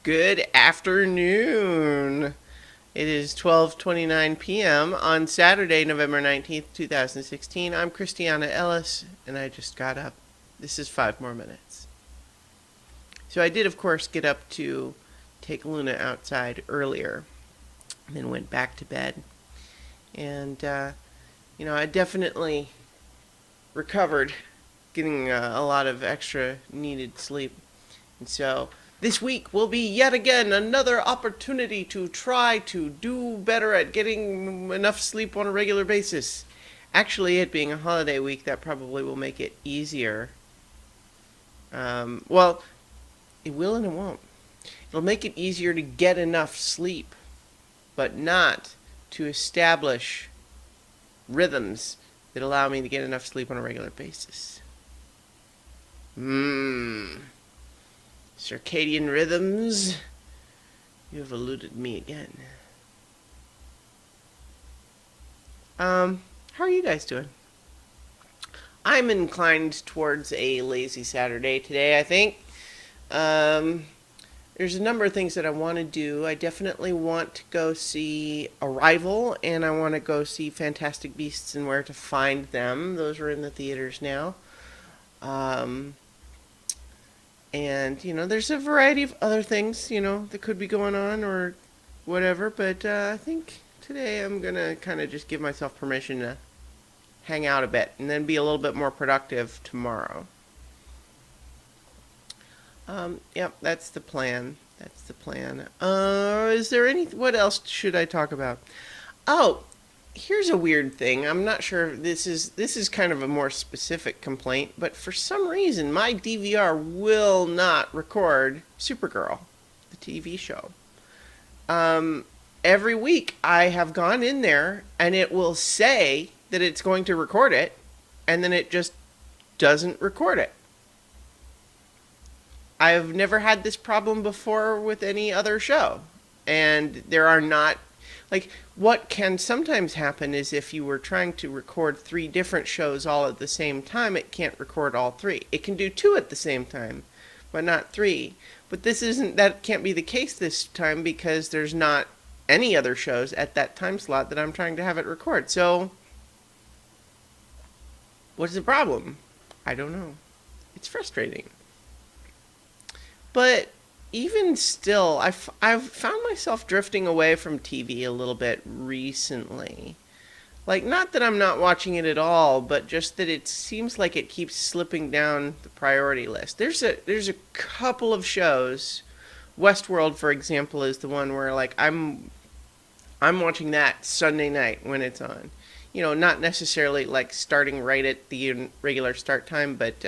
Good afternoon. It is 12:29 p.m. on Saturday, November 19th, 2016. I'm Christiana Ellis and I just got up. This is 5 more minutes. So I did of course get up to take Luna outside earlier and then went back to bed. And I definitely recovered getting a lot of extra needed sleep. And so this week will be yet again another opportunity to try to do better at getting enough sleep on a regular basis. Actually, it being a holiday week, that probably will make it easier. Well, it will and it won't. It'll make it easier to get enough sleep, but not to establish rhythms that allow me to get enough sleep on a regular basis. Circadian rhythms. You have eluded me again. How are you guys doing? I'm inclined towards a lazy Saturday today, I think. There's a number of things that I want to do. I definitely want to go see Arrival, and I want to go see Fantastic Beasts and Where to Find Them. Those are in the theaters now. And, there's a variety of other things, that could be going on or whatever. But I think today I'm going to kind of just give myself permission to hang out a bit and then be a little bit more productive tomorrow. Yep, that's the plan. That's the plan. Is there what else should I talk about? Oh, here's a weird thing. I'm not sure if this is kind of a more specific complaint, but for some reason my DVR will not record Supergirl, the TV show. Every week I have gone in there and it will say that it's going to record it, and then it just doesn't record it. I've never had this problem before with any other show. And there are not, what can sometimes happen is if you were trying to record 3 different shows all at the same time, it can't record all 3. It can do 2 at the same time, but not 3. But that can't be the case this time because there's not any other shows at that time slot that I'm trying to have it record. So, what's the problem? I don't know. It's frustrating. But even still, I've found myself drifting away from TV a little bit recently. Not that I'm not watching it at all, but just that it seems like it keeps slipping down the priority list. There's a couple of shows. Westworld, for example, is the one where I'm watching that Sunday night when it's on. Not necessarily starting right at the regular start time, but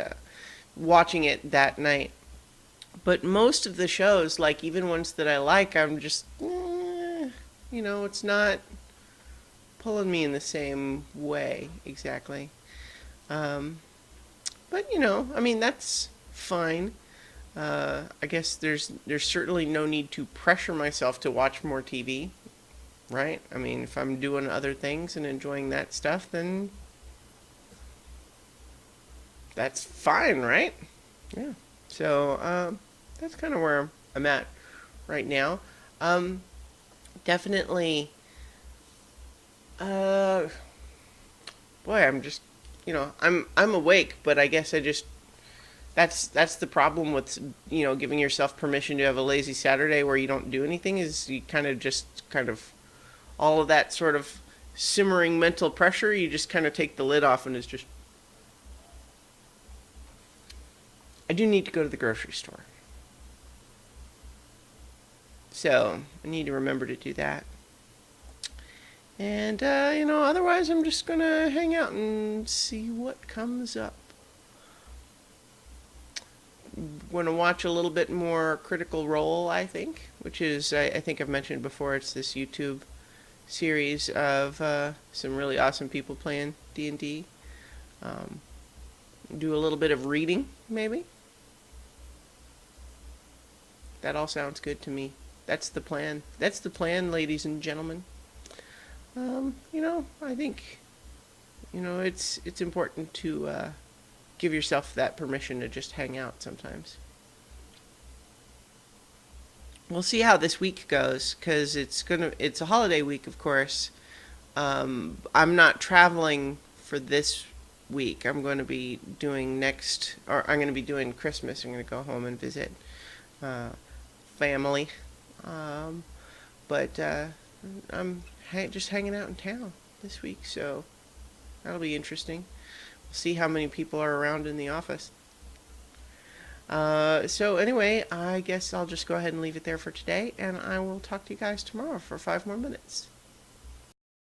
watching it that night. But most of the shows, even ones that I like, I'm just, it's not pulling me in the same way exactly. But, that's fine. I guess there's certainly no need to pressure myself to watch more TV, right? If I'm doing other things and enjoying that stuff, then that's fine, right? Yeah. So, that's kind of where I'm at right now. Definitely, boy, I'm just, I'm awake, but I guess that's the problem with, giving yourself permission to have a lazy Saturday where you don't do anything is you kind of, all of that sort of simmering mental pressure, you just kind of take the lid off and it's just, I do need to go to the grocery store. So, I need to remember to do that. And, otherwise I'm just going to hang out and see what comes up. Going to watch a little bit more Critical Role, I think, which is, I think I've mentioned before, it's this YouTube series of some really awesome people playing D&D. Do a little bit of reading, maybe. That all sounds good to me. That's the plan. That's the plan, ladies and gentlemen. I think, it's important to give yourself that permission to just hang out sometimes. we'll see how this week goes because it's a holiday week, of course. I'm not traveling for this week. I'm going to be doing I'm going to be doing Christmas. I'm going to go home and visit uh, family. Um, but I'm just hanging out in town this week, so that'll be interesting. We'll see how many people are around in the office. So anyway, I guess I'll just go ahead and leave it there for today, and I will talk to you guys tomorrow for 5 more minutes.